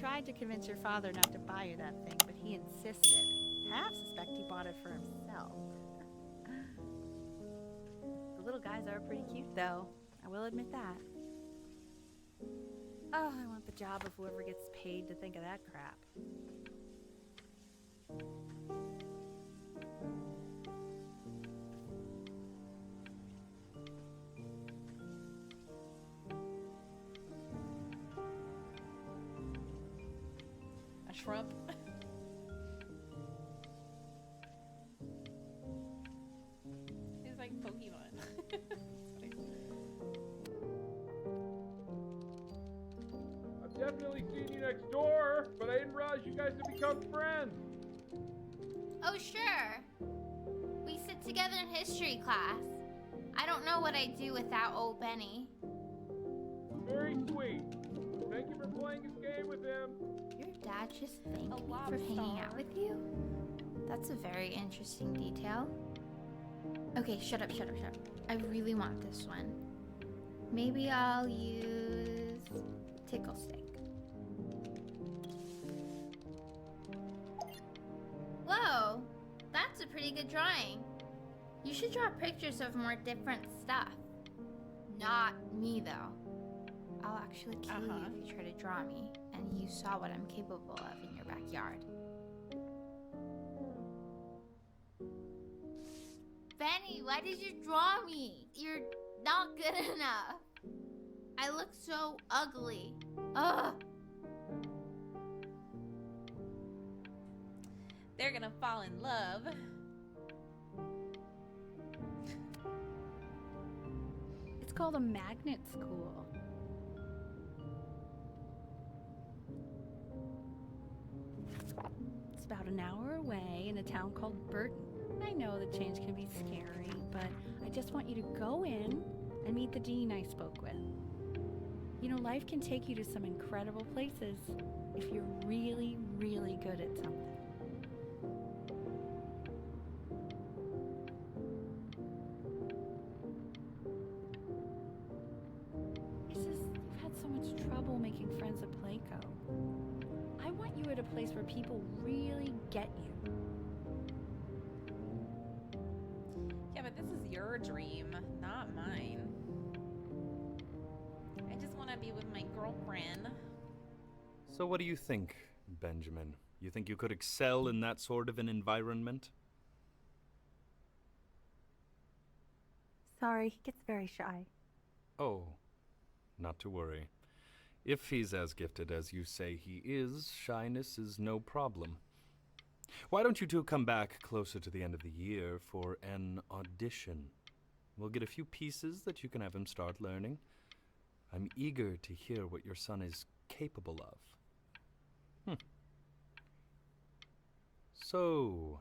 tried to convince your father not to buy you that thing, but he insisted. Half suspect he bought it for himself. The little guys are pretty cute, though. I will admit that. Oh, I want the job of whoever gets paid to think of that crap. A shrimp. He's like Pokemon. I've definitely seen you next door, but I didn't realize you guys had become friends. Oh, sure. We sit together in history class. I don't know what I'd do without old Benny. Very sweet. Thank you for playing his game with him. Your dad just thanked me lobster. for hanging out with you? That's a very interesting detail. Okay, shut up. I really want this one. Maybe I'll use tickle stick. Whoa, that's a pretty good drawing. You should draw pictures of more different stuff. Not me, though. I'll actually kill you if you try to draw me, and you saw what I'm capable of in your backyard. Benny, why did you draw me? You're not good enough. I look so ugly. Ugh. They're gonna fall in love. It's called a magnet school. It's about an hour away in a town called Burton. I know the change can be scary, but I just want you to go in and meet the dean I spoke with. You know, life can take you to some incredible places if you're really, really good at something. It's just, you've had so much trouble making friends at Playco. I want you at a place where people really get you. Yeah, but this is your dream, not mine. I just want to be with my girlfriend. So what do you think, Benjamin? You think you could excel in that sort of an environment? Sorry, he gets very shy. Oh, not to worry. If he's as gifted as you say he is, shyness is no problem. Why don't you two come back closer to the end of the year for an audition? We'll get a few pieces that you can have him start learning. I'm eager to hear what your son is capable of. So,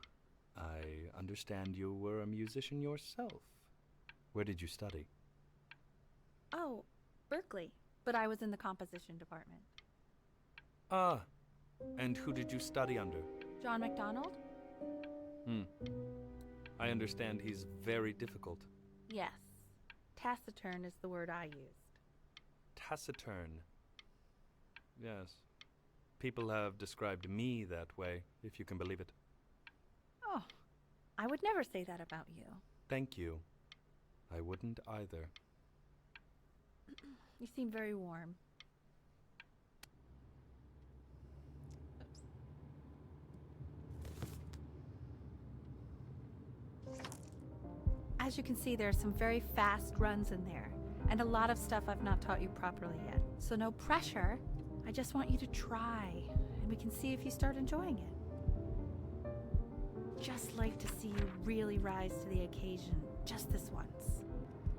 I understand you were a musician yourself. Where did you study? Oh, Berkeley. But I was in the composition department. Ah, and who did you study under? John MacDonald? I understand he's very difficult. Yes. Taciturn is the word I used. Taciturn. Yes. People have described me that way, if you can believe it. Oh, I would never say that about you. Thank you. I wouldn't either. You seem very warm. As you can see, there are some very fast runs in there, and a lot of stuff I've not taught you properly yet. So no pressure. I just want you to try, and we can see if you start enjoying it. Just like to see you really rise to the occasion, just this once.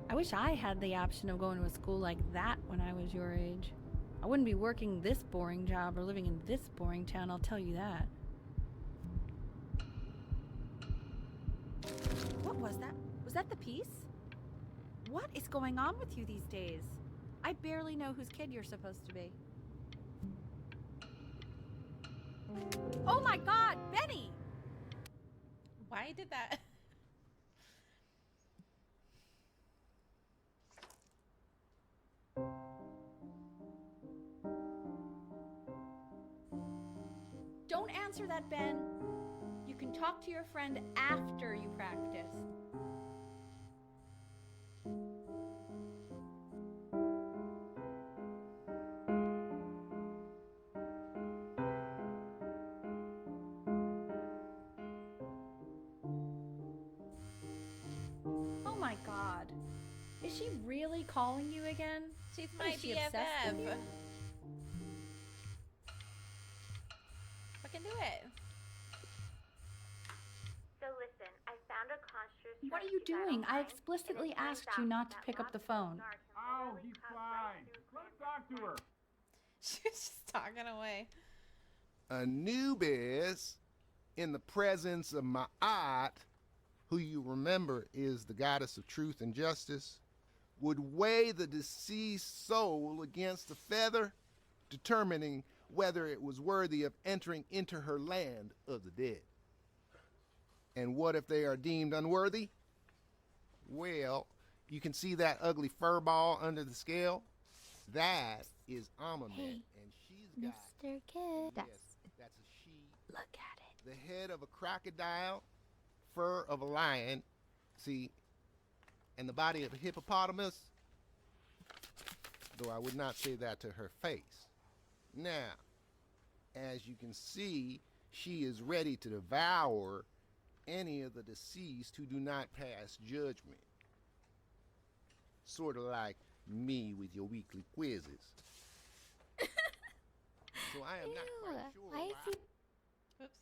I wish I had the option of going to a school like that when I was your age. I wouldn't be working this boring job or living in this boring town, I'll tell you that. What was that? Was that the piece? What is going on with you these days? I barely know whose kid you're supposed to be. Oh my God, Benny! Why did that? Don't answer that, Ben. You can talk to your friend after you practice. Oh my god. Is she really calling you again? She's What, my is she obsessed with you? BFF. Fucking do it. So listen, I found a construct. What are you doing? I explicitly asked you not to pick up the phone. Oh, he's fine. Let's talk to her. She's just talking away. Anubis, in the presence of Ma'at, who you remember is the goddess of truth and justice, would weigh the deceased soul against a feather, determining whether it was worthy of entering into her land of the dead. And what if they are deemed unworthy? Well, you can see that ugly fur ball under the scale? That is Amamet, Hey, and she's got... Mr. Kid. Yes, that's a she. Look at it. The head of a crocodile, fur of a lion, see, and the body of a hippopotamus, though I would not say that to her face. Now, as you can see, she is ready to devour any of the deceased who do not pass judgment. Sort of like me with your weekly quizzes. So I am not quite sure Why is he... Oops.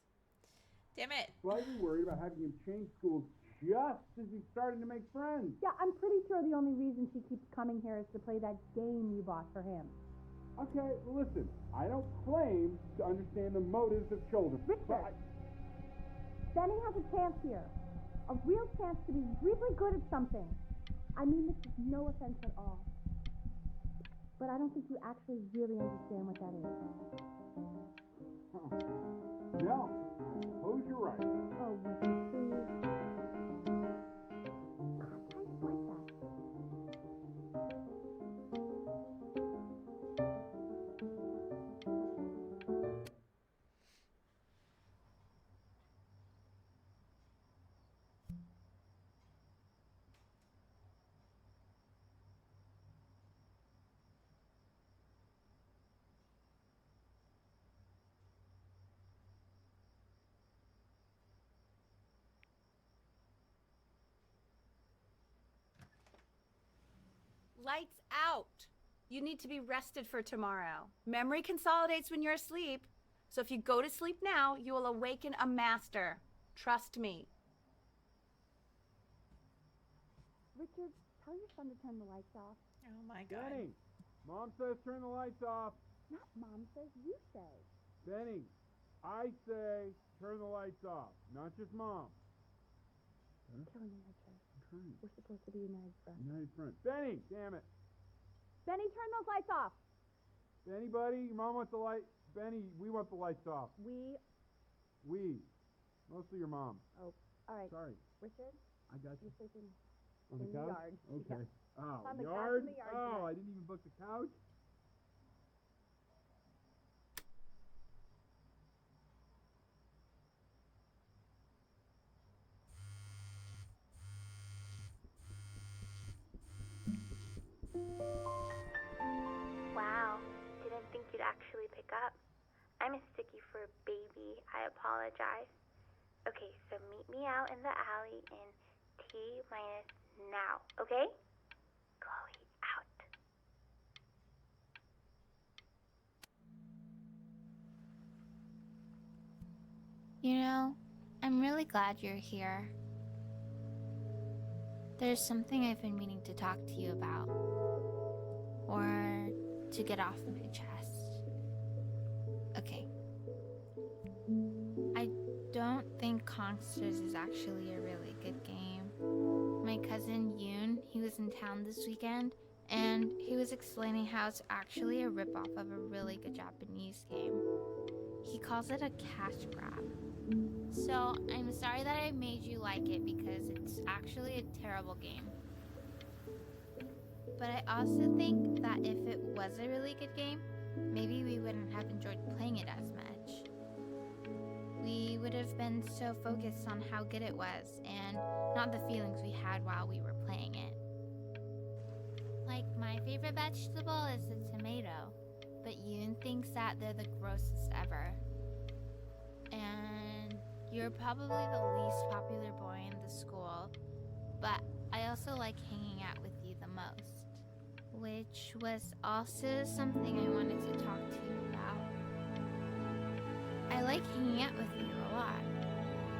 Damn it. Slightly worried about having him change schools just as he's starting to make friends. Yeah, I'm pretty sure the only reason she keeps coming here is to play that game you bought for him. Okay, well, listen, I don't claim to understand the motives of children. Richard. Benny has a chance here. A real chance to be really good at something. I mean this is no offense at all. But I don't think you actually really understand what that is. No, I suppose you're right. Oh, would you please? God, why is it like that? Lights out. You need to be rested for tomorrow. Memory consolidates when you're asleep. So if you go to sleep now, you will awaken a master. Trust me. Richard, tell your son to turn the lights off. Oh my god. Benny, Mom says turn the lights off. Not Mom says, you say. Benny, I say turn the lights off, not just Mom. Killing me, Richard. Turn. We're supposed to be United Front. United Front. Benny, damn it. Benny, turn those lights off. Benny, buddy, your Mom wants the light. Benny, we want the lights off. We... We. Mostly your mom. Oh, all right. Sorry. Richard, I got you. you're sleeping On the in the couch? yard. Okay. Oh, On the couch yard? in the yard Oh, tonight. I didn't even book the couch? Wow, didn't think you'd actually pick up. I mistook you for a baby. I apologize. Okay, so meet me out in the alley in T minus now, okay? Chloe, out. You know, I'm really glad you're here. There's something I've been meaning to talk to you about. Or to get off my chest. Okay. I don't think Consters is actually a really good game. My cousin Yoon, he was in town this weekend, and he was explaining how it's actually a ripoff of a really good Japanese game. He calls it a cash grab. So, I'm sorry that I made you like it because it's actually a terrible game. But I also think that if it was a really good game, maybe we wouldn't have enjoyed playing it as much. we would have been so focused on how good it was and not the feelings we had while we were playing it. Like, my favorite vegetable is the tomato, but Yoon thinks that they're the grossest ever. And you're probably the least popular boy in the school, but I also like hanging out with you the most. Which was also something I wanted to talk to you about. I like hanging out with you a lot,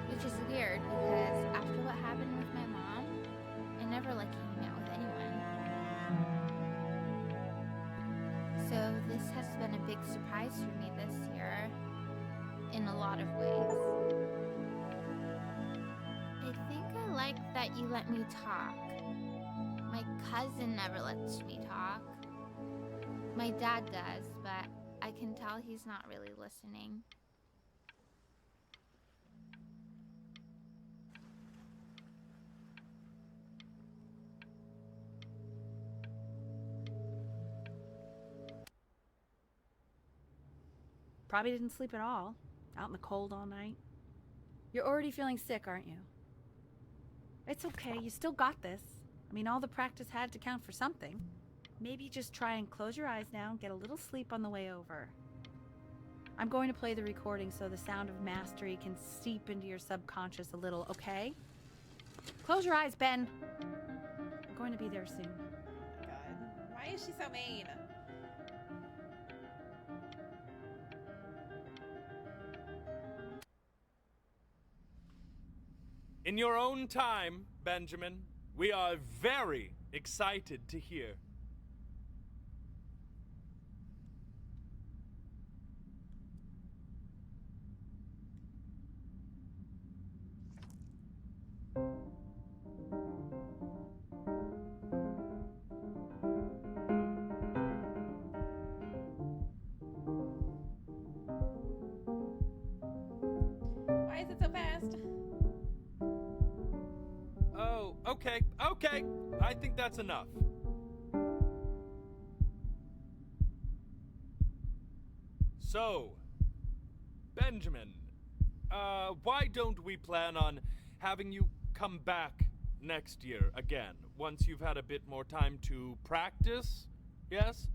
which is weird because after what happened with my mom, I never like hanging out with anyone. So this has been a big surprise for me this year, in a lot of ways. I think I like that you let me talk. My cousin never lets me talk. My dad does, but I can tell he's not really listening. Probably didn't sleep at all. Out in the cold all night. You're already feeling sick, aren't you? It's okay, you still got this. I mean, all the practice had to count for something. Maybe just try and close your eyes now and get a little sleep on the way over. I'm going to play the recording so the sound of mastery can seep into your subconscious a little, okay? Close your eyes, Ben. I'm going to be there soon. Oh my god. Why is she so mean? In your own time, Benjamin, we are very excited to hear. Why is it so fast? Oh, okay. I think that's enough. So, Benjamin, why don't we plan on having you come back next year again, once you've had a bit more time to practice? Yes?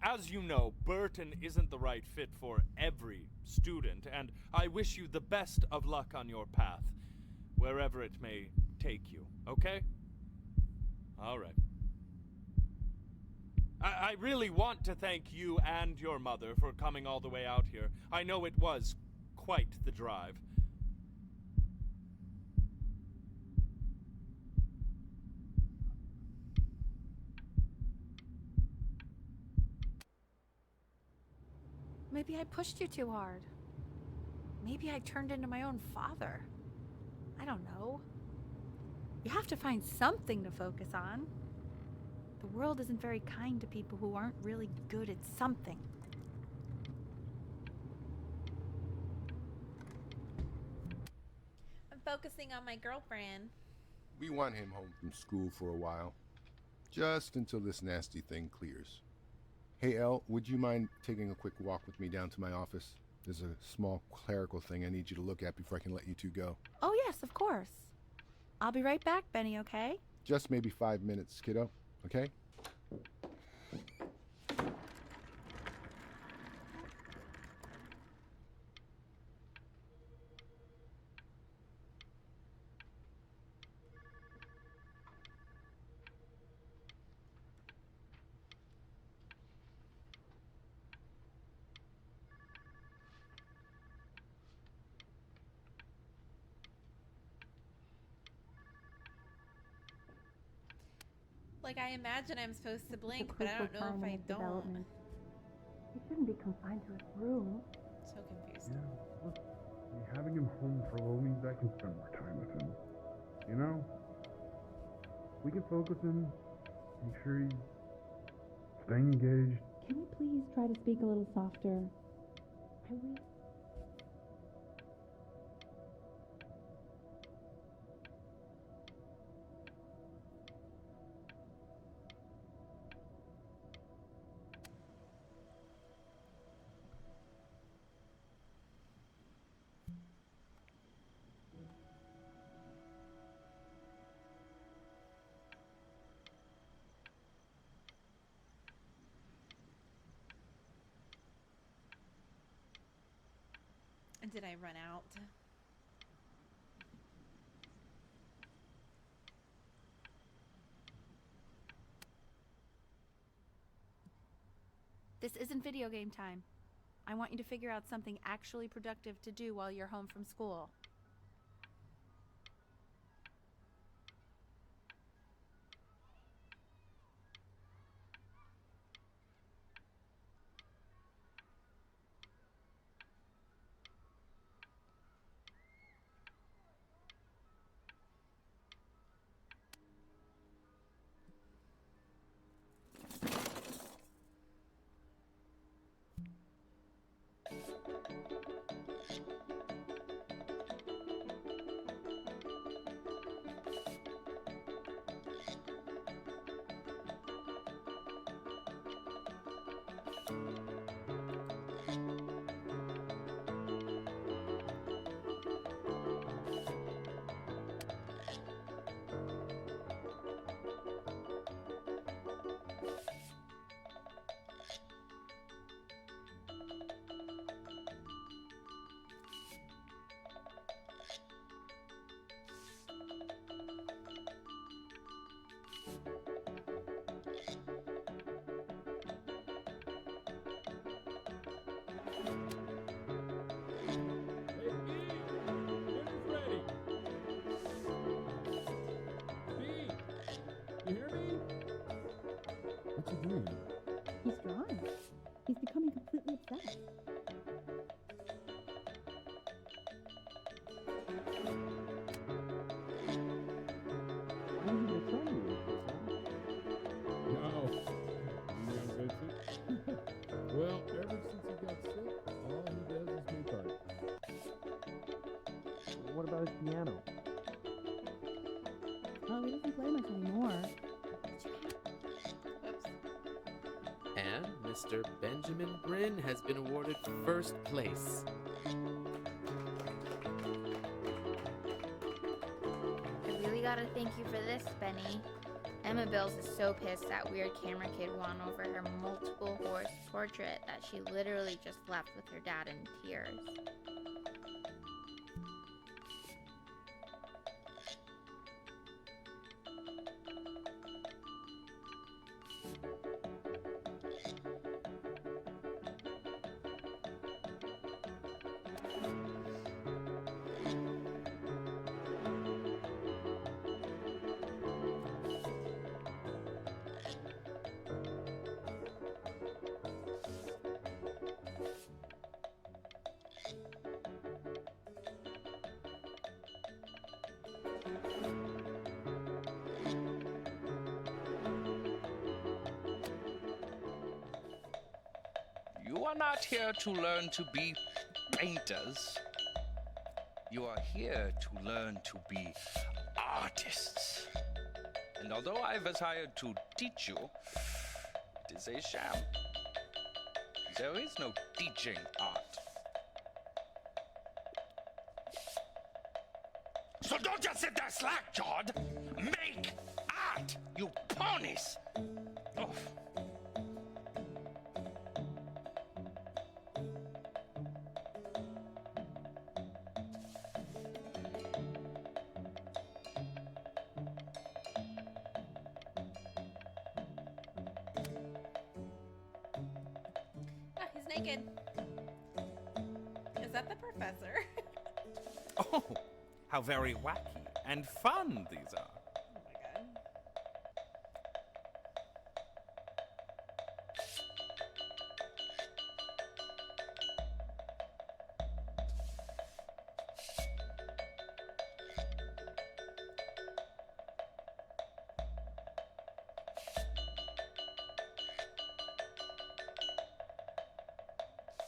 As you know, Burton isn't the right fit for every student, and I wish you the best of luck on your path, wherever it may take you, okay? All right. I really want to thank you and your mother for coming all the way out here. I know it was quite the drive. Maybe I pushed you too hard. Maybe I turned into my own father. I don't know. You have to find something to focus on. The world isn't very kind to people who aren't really good at something. I'm focusing on my girlfriend. We want him home from school for a while. Just until this nasty thing clears. Hey, Elle, would you mind taking a quick walk with me down to my office? There's a small clerical thing I need you to look at before I can let you two go. Oh, yes, of course. I'll be right back, Benny, okay? Just maybe 5 minutes, kiddo. Okay? Like, I imagine I'm supposed to blink, but I don't know if I don't. He shouldn't be confined to his room. So confused. Yeah, look, having him home for a little means I can spend more time with him. You know? We can focus him, make sure he's staying engaged. Can you please try to speak a little softer? I really... did I run out? This isn't video game time. I want you to figure out something actually productive to do while you're home from school. You hear me? What's he doing? He's drawing. He's becoming completely obsessed. Why are you gonna tell me this, No. You young Vincent? Well, ever since he got sick, all he does is make art. What about his piano? Oh, he doesn't play much anymore. And Mr. Benjamin Bryn has been awarded first place. I really gotta thank you for this, Benny. Emma Bills is so pissed that weird camera kid won over her multiple horse portrait that she literally just left with her dad in tears. You are not here to learn to be painters. You are here to learn to be artists. And although I was hired to teach you, it is a sham. There is no teaching art. So don't just sit there slack-jawed. Make art, you ponies! Oh. Ah, he's naked. Is that the professor? Oh, how very wacky and fun these are. Oh my god.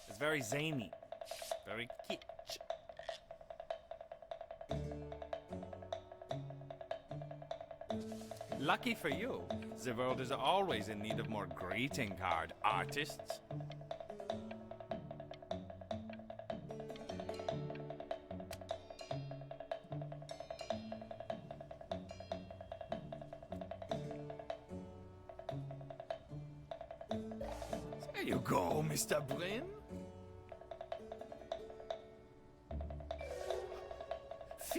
It's very zany, very kitsch. Lucky for you, the world is always in need of more greeting card artists. There you go, Mr. Bryn.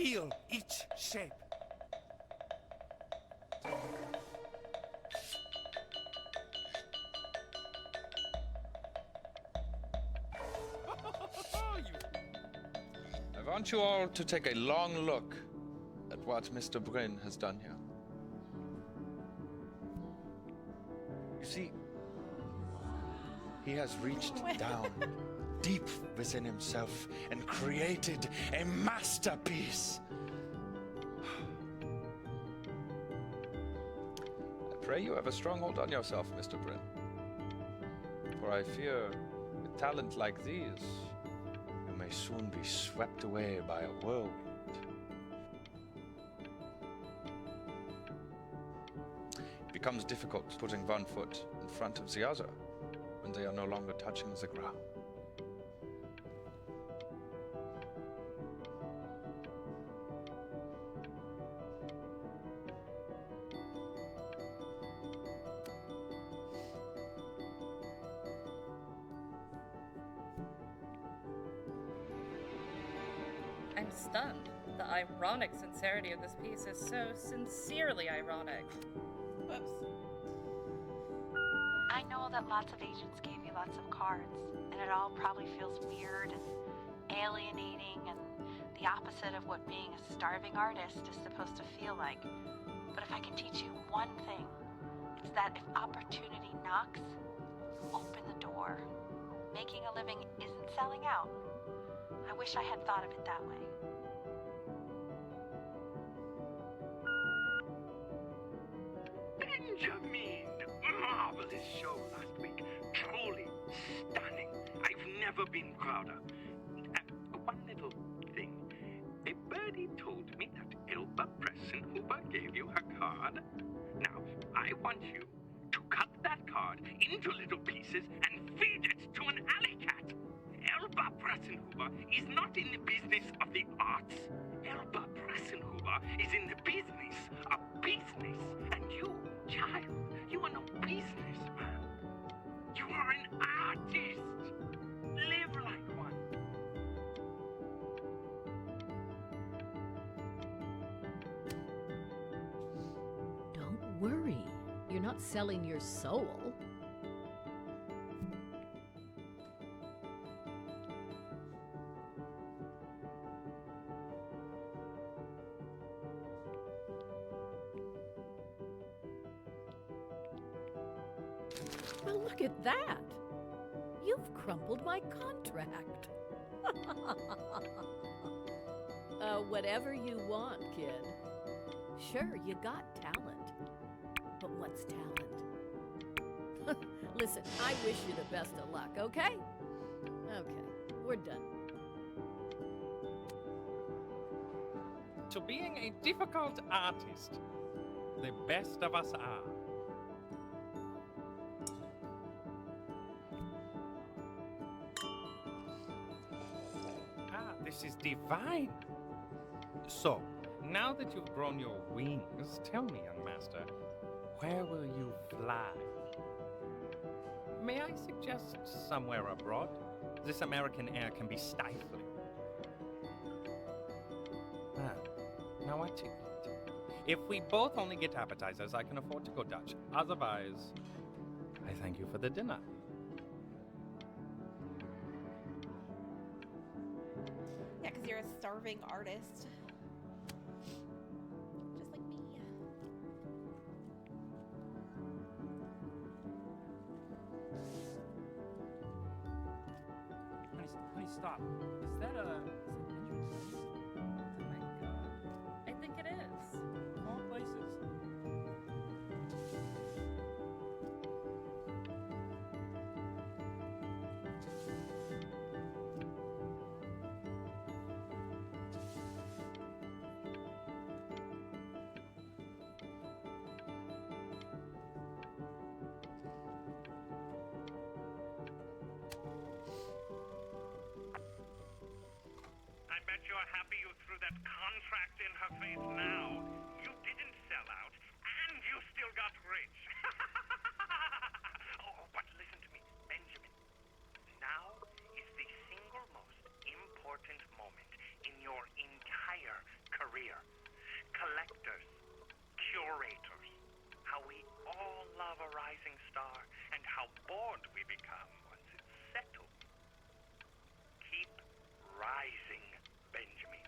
feel each shape. I want you all to take a long look at what Mr. Bryn has done here. You see, he has reached down deep within himself and created a masterpiece. I pray you have a strong hold on yourself, Mr. Bryn. For I fear, with talent like these, you may soon be swept away by a whirlwind. It becomes difficult putting one foot in front of the other when they are no longer touching the ground. I'm stunned. The ironic sincerity of this piece is so sincerely ironic. Whoops. I know that lots of agents gave you lots of cards, and it all probably feels weird and alienating and the opposite of what being a starving artist is supposed to feel like. But if I can teach you one thing, it's that if opportunity knocks, open the door. Making a living isn't selling out. I wish I had thought of it that way. Benjamin! Marvelous show last week. Truly stunning. I've never been prouder. One little thing. A birdie told me that Elba Pressenhuber gave you her card. Now, I want you to cut that card into little pieces and feed it to an alley cat. Elba Pressenhuber is not in the business of the arts. Elba Pressenhuber is in the business of business. And you, child, you are no businessman. You are an artist. Live like one. Don't worry. You're not selling your soul. Well, look at that. You've crumpled my contract. Whatever you want, kid. Sure, you got talent. But what's talent? Listen, I wish you the best of luck, okay? Okay, we're done. To being a difficult artist, the best of us are. This is divine. So, now that you've grown your wings, tell me, young master, where will you fly? May I suggest somewhere abroad? This American air can be stifling. Now I take it. If we both only get appetizers, I can afford to go Dutch. Otherwise, I thank you for the dinner. Yeah, because you're a starving artist. Just like me. Honey, stop. Is that Benjamin's place? Oh my god. I think it is. All places. I bet you're happy you threw that contract in her face now. You didn't sell out, and you still got rich. Oh, but listen to me, Benjamin. Now is the single most important moment in your entire how bored we become once it's settled. Keep rising, Benjamin.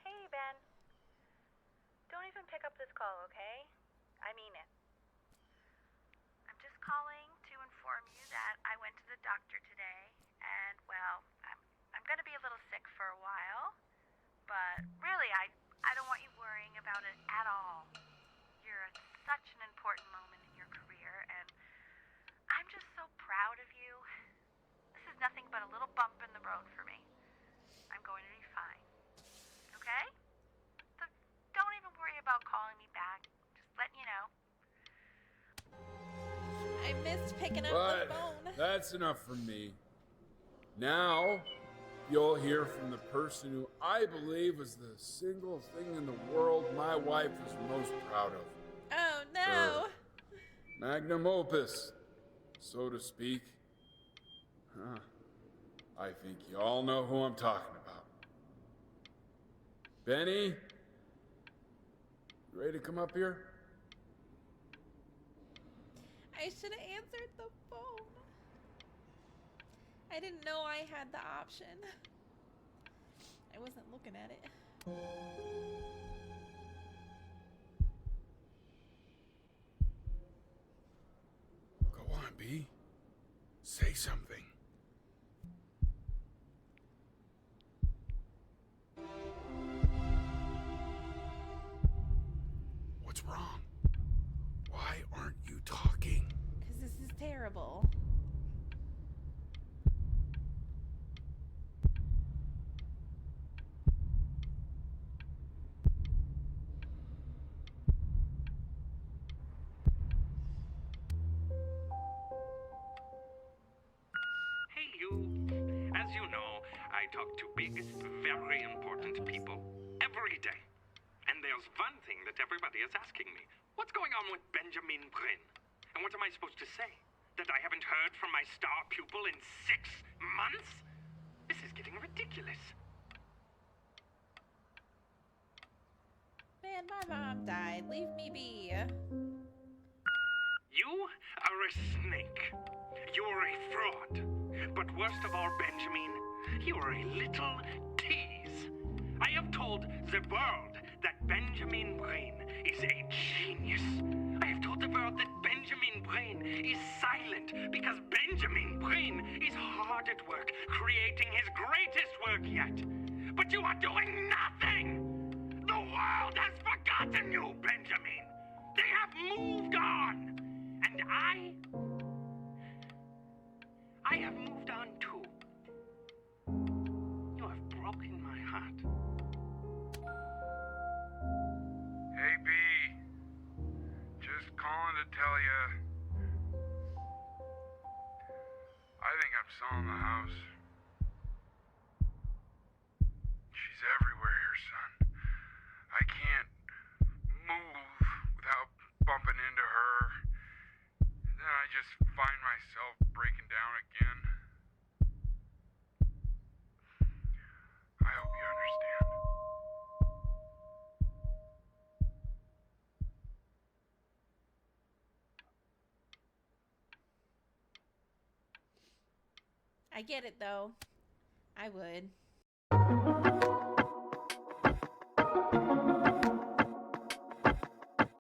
Hey, Ben. Don't even pick up this call, okay? I mean it. I'm just calling to inform you that I went to the doctor today, and, well, I'm gonna be a little sick for a while, but really, I don't want you worrying about it at all. You're at such an important moment in your career, and I'm just so proud of you. This is nothing but a little bump in the road for me. I'm going to be fine. Okay? So don't even worry about calling me back. Just letting you know. I missed picking up But the phone. that's enough from me. Now, you'll hear from the person who I believe was the single thing in the world my wife was most proud of. Oh no! Magnum opus, so to speak. I think you all know who I'm talking about. Benny? You ready to come up here? I should have answered the phone. I didn't know I had the option. I wasn't looking at it. Go on, B. Say something. What's wrong? Why aren't you talking? Because this is terrible. Hey, you. As you know, I talk to big, very important people every day. And there's one thing that everybody is asking me. What's going on with Benjamin Bryn? And what am I supposed to say? That I haven't heard from my star pupil in 6 months? This is getting ridiculous. Man, my mom died. Leave me be. You are a snake. You are a fraud. But worst of all, Benjamin, you are a little tease. I have told the world that Benjamin Bryn is a genius. I have told the world that Benjamin Bryn is silent because Benjamin Bryn is hard at work creating his greatest work yet. But you are doing nothing! The world has forgotten you, Benjamin! They have moved on! And I have moved on too. You have broken my heart. Hey, B. Just calling to tell you. I think I'm selling the house. She's everywhere here, son. I can't move without bumping into her. And then I just find myself breaking down again. I hope you understand. I get it though. I would.